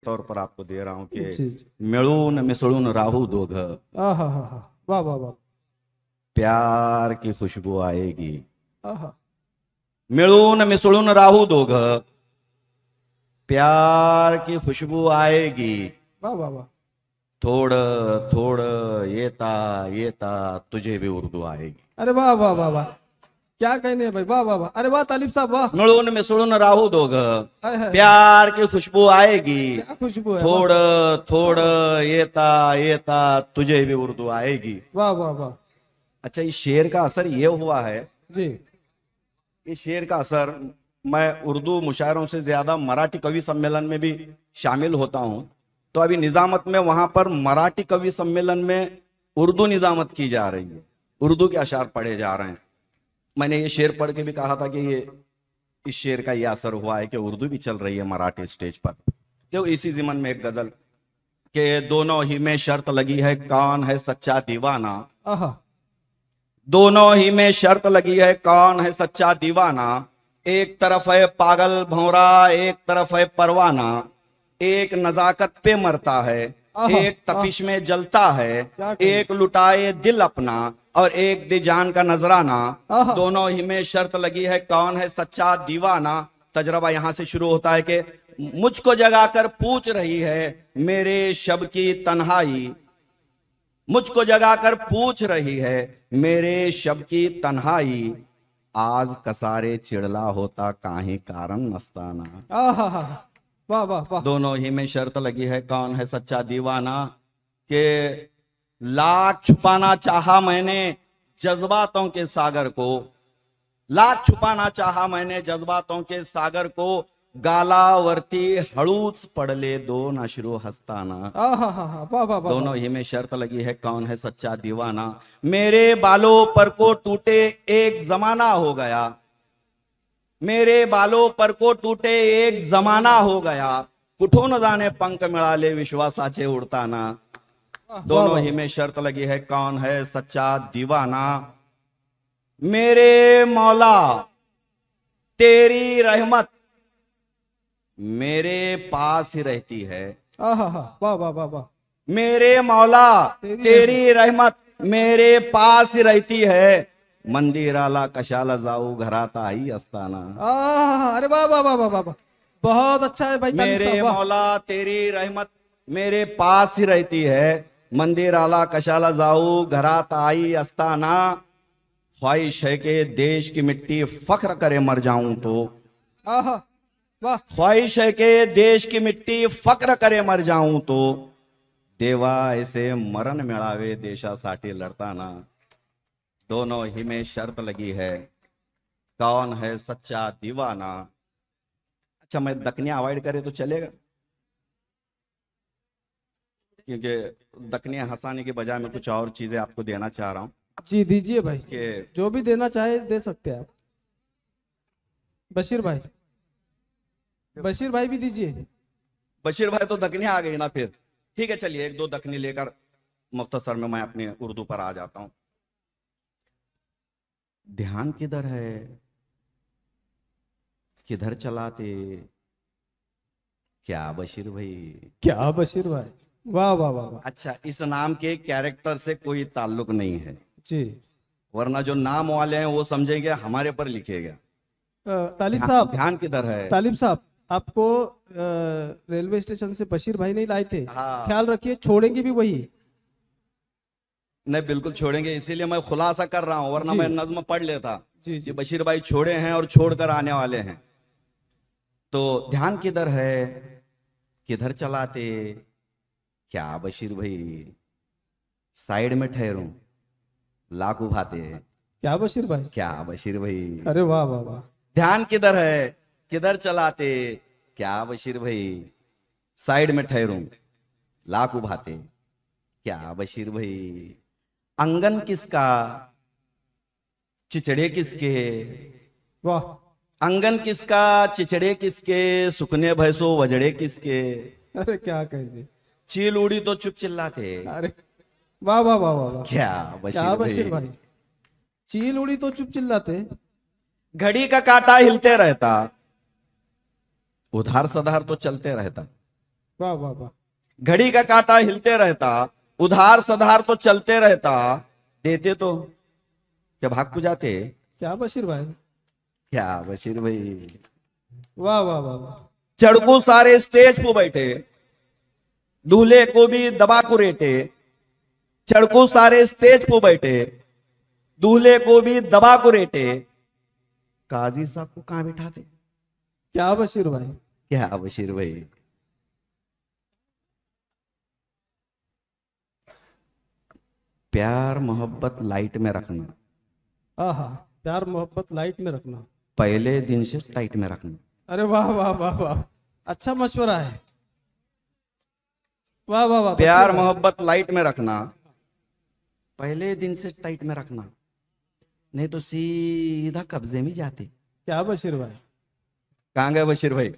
तौर पर आपको दे रहा हूं कि जी जी। मिळून मिसळून राहू दोघ, आहा हा हा, वाह वाह वाह। प्यार की खुशबू आएगी। आहा, मिळून मिसळून राहू दोघ, प्यार की खुशबू आएगी। वाह वाह वाह। थोडं थोडं येता येता तुझे भी उर्दू आएगी। अरे वाह वाह वाह वाह, क्या कहने हैं भाई, वाह वाह वाह। अरे वाह तालिब साहब, वाह। मिळून मिसळून राहू दोघ, हाय हाय, प्यार की खुशबू आएगी। क्या खुशबू है, वाह थोडं थोडं येता येता तुझे भी उर्दू आएगी। वाह वाह वाह। अच्छा, इस शेर का असर ये हुआ है, जी इस शेर का असर, मैं उर्दू मुशायरों से ज्यादा मराठी कवि सम्मेलन में भी शामिल होता हूं। तो अभी निजामत में वहां पर मराठी कवि सम्मेलन में उर्दू निजामत की जा रही है, उर्दू के अशार पढ़े जा रहे हैं। मैंने ये शेर पढ़ के भी कहा था कि ये इस शेर का यह असर हुआ है कि उर्दू भी चल रही है मराठी स्टेज पर। तो इसी जिमन में एक गजल के दोनों ही में शर्त लगी है, कौन है सच्चा दीवाना। आहा, दोनों ही में शर्त लगी है, कौन है सच्चा दीवाना। एक तरफ है पागल भौरा, एक तरफ है परवाना। एक नजाकत पे मरता है, आहा, एक तपिश में जलता है। क्या कहने? एक लुटाए दिल अपना और एक दे जान का नजराना। आहा। दोनों ही में शर्त लगी है, कौन है सच्चा दीवाना। तजरबा यहां से शुरू होता है कि मुझको जगाकर पूछ रही है मेरे शब की तन्हाई। मुझको जगाकर पूछ रही है मेरे शब की तन्हाई। आज कसारे चिड़ला होता काहे कारण नस्ताना। आहा हा, वाह वाह वाह। दोनों ही में शर्त लगी है, कौन है सच्चा दीवाना। के लाख छुपाना चाहा मैंने जज्बातों के सागर को, लाख छुपाना चाहा मैंने जज्बातों के सागर को। गालावरती हळूच पडले दोन अश्रू हस्ताना। आहा हा हा, वाह वाह वाह। दोनों ही में शर्त लगी है, कौन है सच्चा दीवाना। मेरे बालों पर को टूटे एक जमाना हो गया, मेरे बालों पर को टूटे एक जमाना हो गया। कुठून जाणे पंख मिळाले विश्वासाचे उडताना। वाह, दोनों वाह, ही में शर्त लगी है, कौन है सच्चा दीवाना। मेरे मौला तेरी रहमत मेरे पास ही रहती है। आहा हा, वाह वाह वाह वाह। मेरे मौला तेरी रहमत मेरे पास ही रहती है। मंदिराला कशाला जाऊ घरात आई असताना। आहा, अरे वाह वाह वाह वाह वाह वाह, बहुत अच्छा है भाई तालिब मेरे साहब, वाह। मौला तेरी रहमत मेरे पास ही रहती है। मंदिराला कशाला जाऊ घरात आई असताना। ख्वाहिश है कि देश की मिट्टी फख्र करे मर जाऊं तो। आहा, वाह। ख्वाहिश है कि देश की मिट्टी फख्र करे मर जाऊं तो। देवा ऐसे मरण मिळावे देशासाठी लढताना। दोनों ही में शर्त लगी है, कौन है सच्चा दीवाना। अच्छा, मैं दकनियां अवॉइड करे तो चलेगा, क्योंकि दकनियां हंसाने के बजाय मैं कुछ और चीजें आपको देना चाह रहा हूं जी दीजिए भाई, कि जो भी देना चाहे दे सकते हैं आप। बशीर भाई, बशीर भाई भी दीजिए। बशीर भाई तो दकनियां आ गई ना फिर। ठीक है, चलिए एक दो दकनी लेकर मुख्तसर में मैं अपने उर्दू पर आ जाता हूं। ध्यान किधर है, किधर चलाते, क्या बशीर भाई। क्या बशीर भाई, वाह वाह वाह वाह। अच्छा, इस नाम के कैरेक्टर से कोई ताल्लुक नहीं है, जी वरना जो नाम वाले हैं वो समझेंगे हमारे पर लिखेगा। तालिब साहब, ध्यान किधर है। तालिब साहब, आपको रेलवे स्टेशन से बशीर भाई नहीं लाए थे, हाँ। ख्याल रखिए, छोड़ेंगे भी वही। नहीं, बिल्कुल छोड़ेंगे, इसीलिए मैं खुलासा कर रहा हूं, वरना जी। मैं नज्म पढ़ लेता। जी कि जी। बशीर भाई छोड़े हैं और छोड़कर आने वाले हैं। तो ध्यान किधर है, किधर चलाते, क्या बशीर भाई। साइड में ठहरूं, लाख उभाते, क्या बशीर भाई, क्या बशीर भाई। अरे वाह वाह वाह। ध्यान किधर है, किधर चलाते, क्या बशीर भाई। साइड में ठहरूं, लाख उभाते, क्या बशीर भाई। अंगन किसका, चिचड़े किसके। वाह, अंगन किसका, चिचड़े किसके, सुखने भैंसो वजड़े किसके। अरे क्या कह दिए। चील उड़ी तो चुप चिल्लाते, अरे वाह वाह वाह वाह वाह। क्या क्या बशीर बशीर भाई। भाई, चील उड़ी तो चुप चिल्लाते। घड़ी का कांटा हिलते रहता, उधार सधार तो चलते रहता। वाह वाह वाह। घड़ी का कांटा हिलते रहता, उधार सधार तो चलते रहता, देते तो क्या भाग को जाते। क्या बशीर भाई, क्या बशीर भाई। वाह वाह वाह वाह। चड़कू सारे स्टेज पे बैठे, दूल्हे को भी दबा को रेटे। चड़कू सारे स्टेज पे बैठे, दूल्हे को भी दबा को रेटे। काजी साहब को कहां बिठाते। क्या बशीर भाई। क्या बशीर भाई। प्यार मोहब्बत लाइट में रखना, आहा, प्यार मोहब्बत लाइट में रखना, पहले दिन से टाइट में रखना। अरे वाह वाह वाह वाह, अच्छा मशवरा है। वाह वाह वाह। प्यार बशीर भाई। मोहब्बत लाइट में रखना, पहले दिन से टाइट में रखना, नहीं तो सीधा कब्जे में जाते। क्या बशीर भाई। कहां गए बशीर भाई।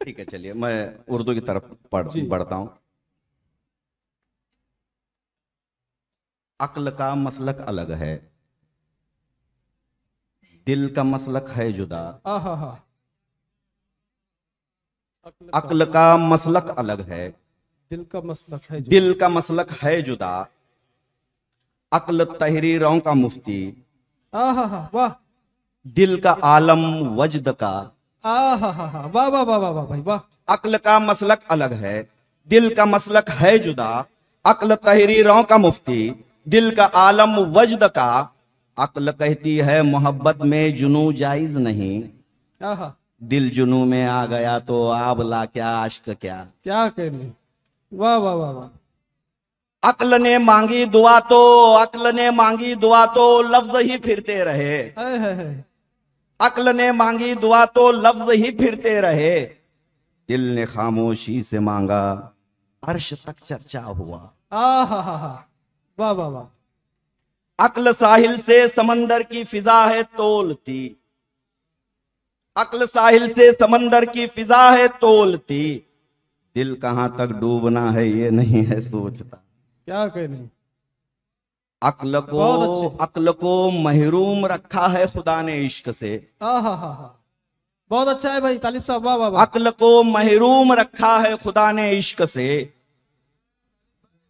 ठीक है, चलिए मैं उर्दू की तरफ जी। बढ़ता हूं। अक्ल का मसलक अलग है, दिल का मसलक है जुदा। आहा हा। अक्ल का मसलक अलग है, दिल का मसलक है जो। दिल का मसलक है जुदा। अक्ल तहरीरों का मुफ्ती, आहा हा, वाह। दिल का आलम वजद का। आहा हा हा, वाह वाह वाह वाह वाह भाई वाह। अक्ल का मसलक अलग है, दिल का मसलक है जुदा। अक्ल तहरीरों का मुफ्ती, दिल का आलम वजद का। अक्ल कहती है मोहब्बत में जुनू जायज नहीं, आहा, दिल जुनू में आ गया तो आबला क्या आश्क क्या। क्या कहने। वाह वाह वाह वाह। अक्ल ने मांगी दुआ तो, अक्ल ने मांगी दुआ तो लफ्ज ही फिरते रहे। हाय हाय हाय। अक्ल ने मांगी दुआ तो लफ्ज ही फिरते रहे। दिल ने खामोशी से मांगा, अर्श तक चर्चा हुआ। आहा हा हा, वाह वाह वाह। अक्ल साहिल से समंदर की फिजा है तोलती, अक्ल साहिल से समंदर की फिजा है तोलती। दिल कहां तक डूबना है ये नहीं है सोचता। क्या कहने। अक्ल बहुत को, अच्छे। अक्ल को महरूम रखा है खुदा ने इश्क से। आहा हा हा, बहुत अच्छा है भाई तालिब साहब, वाह वाह वाह। अक्ल को महरूम रखा है खुदा ने इश्क से।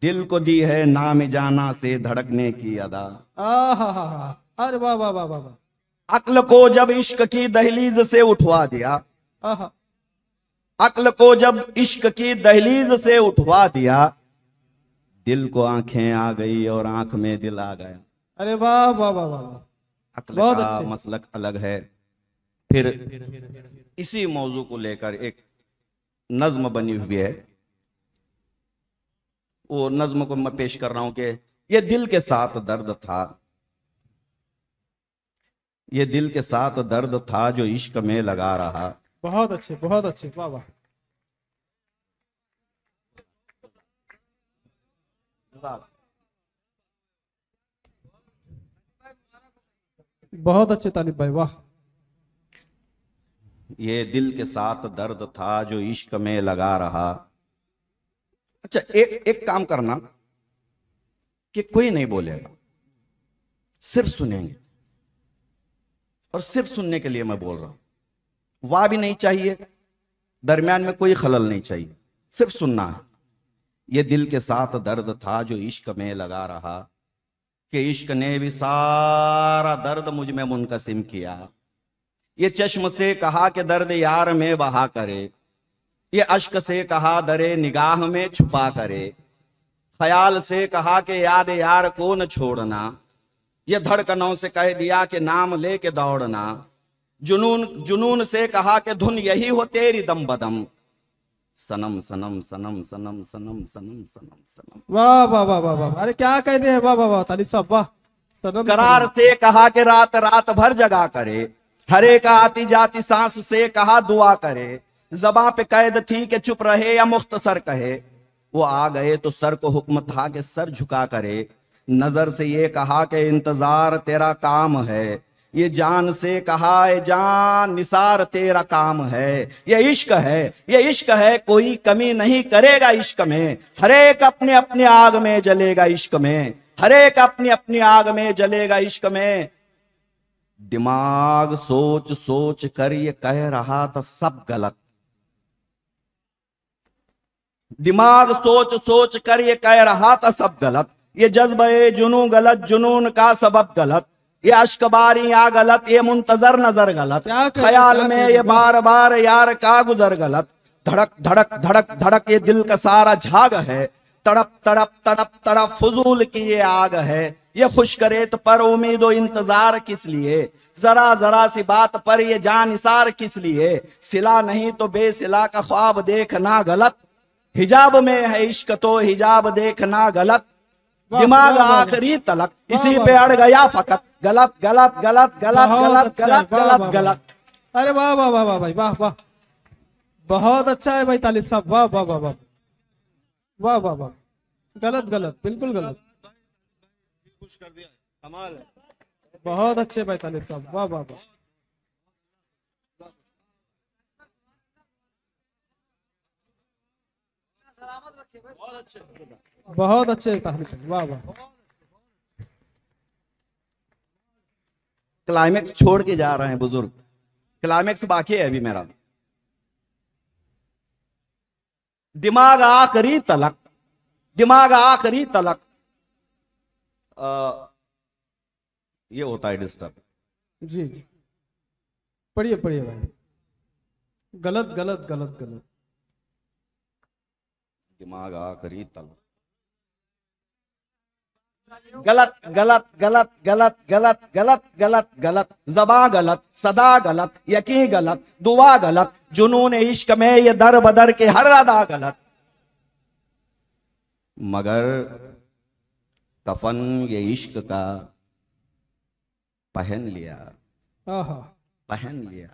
दिल को दी है नाम जाना से धड़कने की अदा। आहा हा हा, अरे वाह वाह वाह वाह वाह। अक्ल को जब इश्क की दहलीज से उठवा दिया, आहा, अक्ल को जब इश्क की दहलीज से उठवा दिया, दिल को आंखें आ गई और आंख में दिल आ गया। अरे वाह वाह वाह वाह वाह। अक्ल बहुत का अच्छे। मसलक अलग है। फिर इसी मौजू को लेकर एक नज्म बनी हुई है, वो नज्म को मैं पेश कर रहा हूं कि ये दिल के साथ दर्द था, ये दिल के साथ दर्द था जो इश्क में लगा रहा। बहुत अच्छे, बहुत अच्छे, वाह वाह। बहुत अच्छे तालिब भाई, वाह। ये दिल के साथ दर्द था जो इश्क में लगा रहा। अच्छा, एक काम करना कि कोई नहीं बोलेगा, सिर्फ सुनेंगे, और सिर्फ सुनने के लिए मैं बोल रहा हूं। वाह भी नहीं चाहिए, दरमियान में कोई खलल नहीं चाहिए, सिर्फ सुनना है। ये दिल के साथ दर्द था जो इश्क में लगा रहा, कि इश्क ने भी सारा दर्द मुझ में मुनकसिम किया। ये चश्म से कहा कि दर्द यार में बहा करे, ये अश्क से कहा दरे निगाह में छुपा करे। ख्याल से कहा कि याद यार को न छोड़ना, ये धड़कनों से कह दिया कि नाम लेके दौड़ना। जुनून जुनून से कहा कि धुन यही हो तेरी दम बदम। सनम सनम सनम सनम सनम सनम सनम सनम। वाह वाह वाह वाह वाह, अरे क्या कहते हैं, वाह वाह वाह तालिब साहब, वाह। सनम करार सनम। से कहा कि रात रात भर जगा करे, हरे का आती जाती सांस से कहा दुआ करे। ज़बां पे कैद थी कि चुप रहे या मुख्तसर कहे, वो आ गए तो सर को हुक्म था कि सर झुका करे। नजर से ये कहा कि इंतजार तेरा काम है, ये जान से कहा ए जान निसार तेरा काम है। ये इश्क है, ये इश्क है, कोई कमी नहीं करेगा इश्क में। हरेक अपने अपने आग में जलेगा इश्क में, हरेक अपनी अपनी आग में जलेगा इश्क में। दिमाग सोच सोच कर ये कह रहा था सब गलत। दिमाग सोच सोच कर ये कह रहा था सब गलत। ये जज्बे जुनून गलत, जुनून का सबब गलत। ये अश्कबारी आ गलत, ये मुंतजर नजर गलत। क्या कह रहे, ख्याल क्या में कह रहे, ये बार बार यार का गुजर गलत। धड़क धड़क धड़क धड़क ये दिल का सारा झाग है। तड़प तड़प तड़प तड़प फजूल की ये आग है। ये खुशकरेत पर उम्मीद और इंतजार किस लिए, जरा जरा सी बात पर ये जानिसार किस लिए। सिला नहीं तो बेसिला का ख्वाब देखना गलत। हिजाब में है इश्क तो हिजाब देखना गलत। वाह, दिमाग वाह, वाह, आखिरी तलक वाह, इसी वाह, पे अड़ गया फकत। गलत गलत गलत गलत बहुत गलत अच्छा है, गलत वाह, गलत वाह, वाह। गलत। अरे वाह वाह वाह वाह भाई, वाह वाह, बहुत अच्छा है भाई तालिब साहब, वाह वाह वाह वाह वाह वाह वाह। गलत गलत, बिल्कुल गलत। खुश कर दिया, कमाल है। बहुत अच्छे भाई तालिब साहब, वाह वाह वाह। बहुत अच्छे। बहुत अच्छे तालिब साहब, वाह वाह। क्लाइमेक्स छोड़ के जा रहे हैं बुजुर्ग, क्लाइमेक्स बाकी है अभी मेरा। दिमाग आखिरी तलक, दिमाग आखिरी तलक। ये होता है डिस्टर्ब। जी जी, पढ़िए पढ़िए भाई। गलत गलत गलत गलत। दिमाग आखिरी तलक। गलत गलत गलत गलत गलत गलत गलत गलत। जबां गलत, सदा गलत, यकीन गलत, दुआ गलत। जुनून इश्क में ये दर बदर के हर अदा गलत। मगर कफन ये इश्क का पहन लिया, आहा, पहन लिया।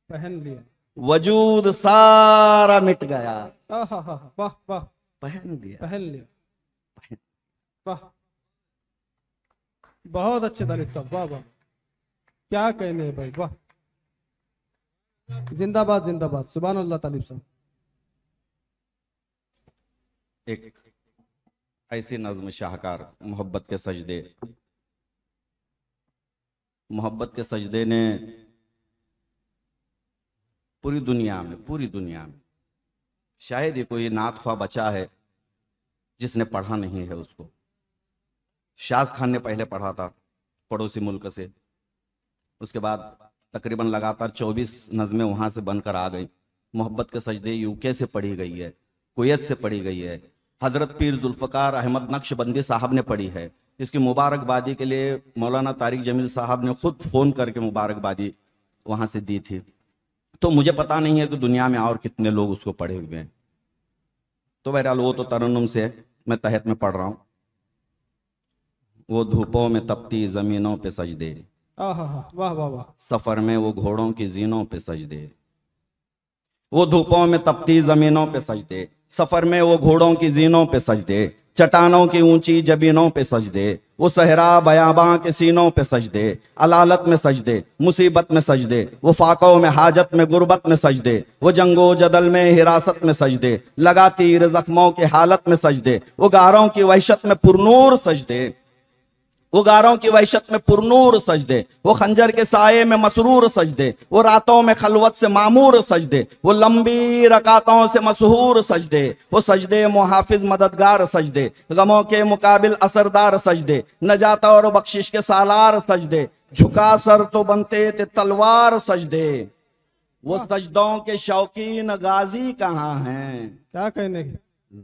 पहन लिया। वजूद सारा मिट गया, आहा हा, वाह वाह, पहन लिया। पहन लिया, वाह। बहुत अच्छे तालिब साहब, वाह वाह, क्या कहने हैं भाई, वाह। जिंदाबाद जिंदाबाद, सुभान अल्लाह तालिब साहब। एक ऐसी नज्म शाहकार, मोहब्बत के सजदे। मोहब्बत के सजदे ने पूरी दुनिया में शायद ही कोई नात ख्वाह बचा है जिसने पढ़ा नहीं है उसको। शाज खान ने पहले पढ़ा था पड़ोसी मुल्क से, उसके बाद तकरीबन लगातार 24 नज़में वहां से बनकर आ गई। मोहब्बत के सजदे यूके से पढ़ी गई है, कुवैत से पढ़ी गई है, हजरत पीर जुल्फ़कार अहमद नक्शबंदी साहब ने पढ़ी है। इसकी मुबारकबादी के लिए मौलाना तारिक जमील साहब ने खुद फ़ोन करके मुबारकबादी वहाँ से दी थी। तो मुझे पता नहीं है कि दुनिया में और कितने लोग उसको पढ़े हुए हैं। तो बहरहाल वो तो तरन्नुम से है, मैं तहत में पढ़ रहा हूँ। वो धूपों में तपती ज़मीनों पे सजदे, आहा हा, वाह वाह वाह। सफ़र में वो घोड़ों की जीनों पे सजदे। वो धूपों में तपती ज़मीनों पे सजदे, सफ़र में वो घोड़ों की जीनों पे सजदे। चट्टानों की ऊंची जबीनों पे सजदे, वो सहरा बयाबां के सीनों पे सजदे। अलालत में सजदे, मुसीबत में सजदे, वो फाकों में हाजत में गुर्बत में सजदे। वो जंगो जदल में हिरासत में सजदे, लगा तीर जख्मों की हालत में सजदे। वो गारों की वहशत में पुरनूर सजदे, वो गारों की वहशत में पुरनूर सजदे। वो खंजर के साये में मसरूर सजदे, वो रातों में खलवत से मामूर सजदे। वो लंबी रकातों से मशहूर सजदे, वो सजदे मुहाफिज मददगार सजदे। गमों के मुकाबिल असरदार सजदे, नजात और बख्शिश के सालार सजदे। झुका सर तो बनते थे तलवार सजदे। वो सजदों के शौकीन गाजी कहाँ हैं, क्या कहने की।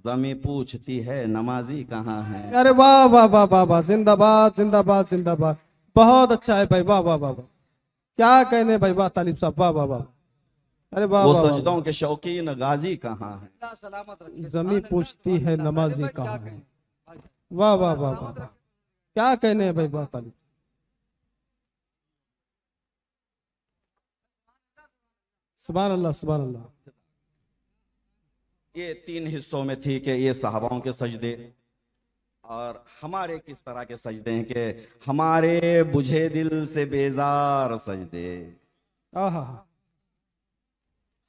ज़मी पूछती है नमाजी कहाँ है। अरे वाह वाह वाह वाह वाह, जिंदाबाद जिंदाबाद जिंदाबाद, बहुत अच्छा है भाई, वाह वाह वाह वाह, क्या कहने भाई, वाह तालिब साहब, वाह वाह वाह। अरे वाह वो वाह वाह, सजदों के शौकीन गाजी कहाँ है। जमी पूछती है नमाजी कहाँ है। वाह वाह वाह वाह वाह, क्या कहने हैं भाई, वाह तालिब। सुभान अल्लाह सुभान अल्लाह। ये 3 हिस्सों में थी कि ये सहाबाओं के सजदे और हमारे किस तरह के सजदे हैं कि हमारे बुझे दिल से बेजार सजदे। आहा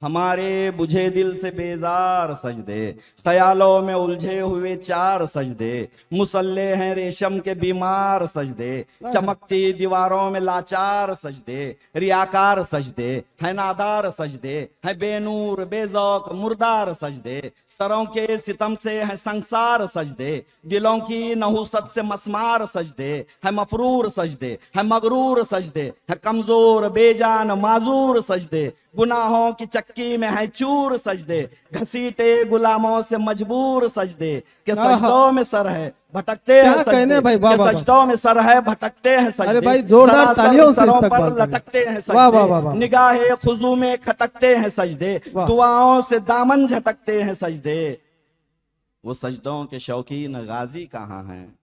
हा, हमारे बुझे दिल से बेजार सजदे, ख्यालों में उलझे हुए चार सजदे, मुसल्ले हैं रेशम के बीमार सजदे, चमकती दीवारों में लाचार सजदे, रियाकार सजदे है नादार सजदे, है बेनूर बेजौक मुर्दार सजदे, सरों के सितम से है संसार सजदे, दिलों की नहुसत से मसमार सजदे, है मफरूर सजदे, है मगरूर सजदे, है कमजोर बेजान माजूर सजदे, गुनाहों की चक्की में है चूर सजदे, घसीटे गुलामों से मजबूर सजदे, के सजदों में सर है भटकते हैं क्या कहने सजदे, भाई, वाह, के वाह, सजदों में सर है भटकते हैं सजदे, अरे भाई जोरदार सरासर तालियों से सरों इस तक पर बात करें। लटकते हैं वाह, वाह, वाह, सजदे, वाह। निगाहे खुजू में खटकते हैं सजदे, वाह। दुआओं से दामन झटकते हैं सजदे। वो सजदों के शौकीन गाजी कहाँ हैं,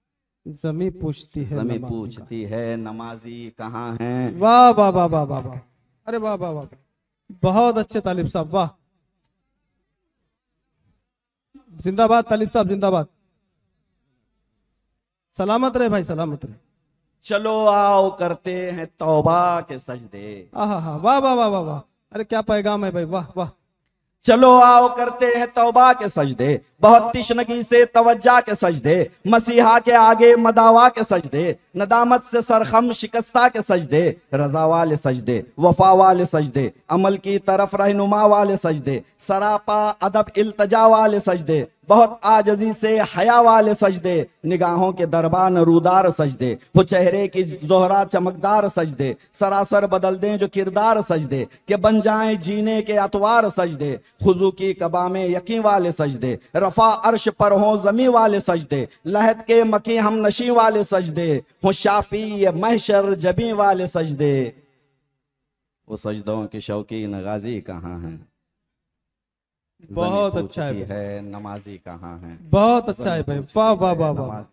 जमी पूछती है जमी नमाजी का। पूछती है नमाजी कहाँ हैं। वाह वाह वाह वाह वाह वाह, अरे वाह वाह वाह, बहुत अच्छे तालिब साहब, वाह, जिंदाबाद तालिब साहब जिंदाबाद, सलामत रहे भाई सलामत रहे। चलो आओ करते हैं तौबा के सजदे, आहा हा, वाह वाह वाह वाह वाह, अरे क्या पैगाम है भाई, वाह वाह। चलो आओ करते हैं तौबा के सजदे, बहुत तिश्नगी से तवज्जा के सजदे, मसीहा के आगे मदावा के सजदे, नदामत से सरखम शिकस्ता के सजदे, रजा वाले सजदे, वफा वाले सजदे, अमल की तरफ रहनुमा वाले सजदे, सरापा अदब इल्तजा वाले सजदे, बहुत आजजी से हया वाले सजदे, निगाहों के दरबार नरूदार सजदे, हो चेहरे की जोहरा चमकदार सजदे, सरासर बदल दें जो किरदार सजदे, के बन जाएं जीने के अतवार सजदे, खुजू की कबा में यकीन वाले सजदे, रफा अर्श पर हो जमी वाले सजदे, लहद के मकी हम नशी वाले सजदे, हो शाफी महशर जबी वाले सजदे। वो सजदों के शौकीन गाजी कहाँ हैं, बहुत ज़मीं अच्छा है पूछती भाई। है नमाजी कहाँ हैं। बहुत अच्छा है भाई, वाह वाह वाह वाह, नमाजी।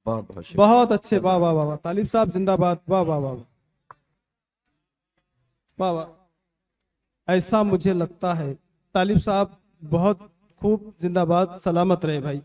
बहुत बहुत शुक्रिया। बहुत अच्छे, वाह वाह वाह वाह, तालिब साहब जिंदाबाद, वाह वाह वाह वाह वाह। ऐसा मुझे लगता है तालिब साहब बहुत खूब, जिंदाबाद, सलामत रहे भाई।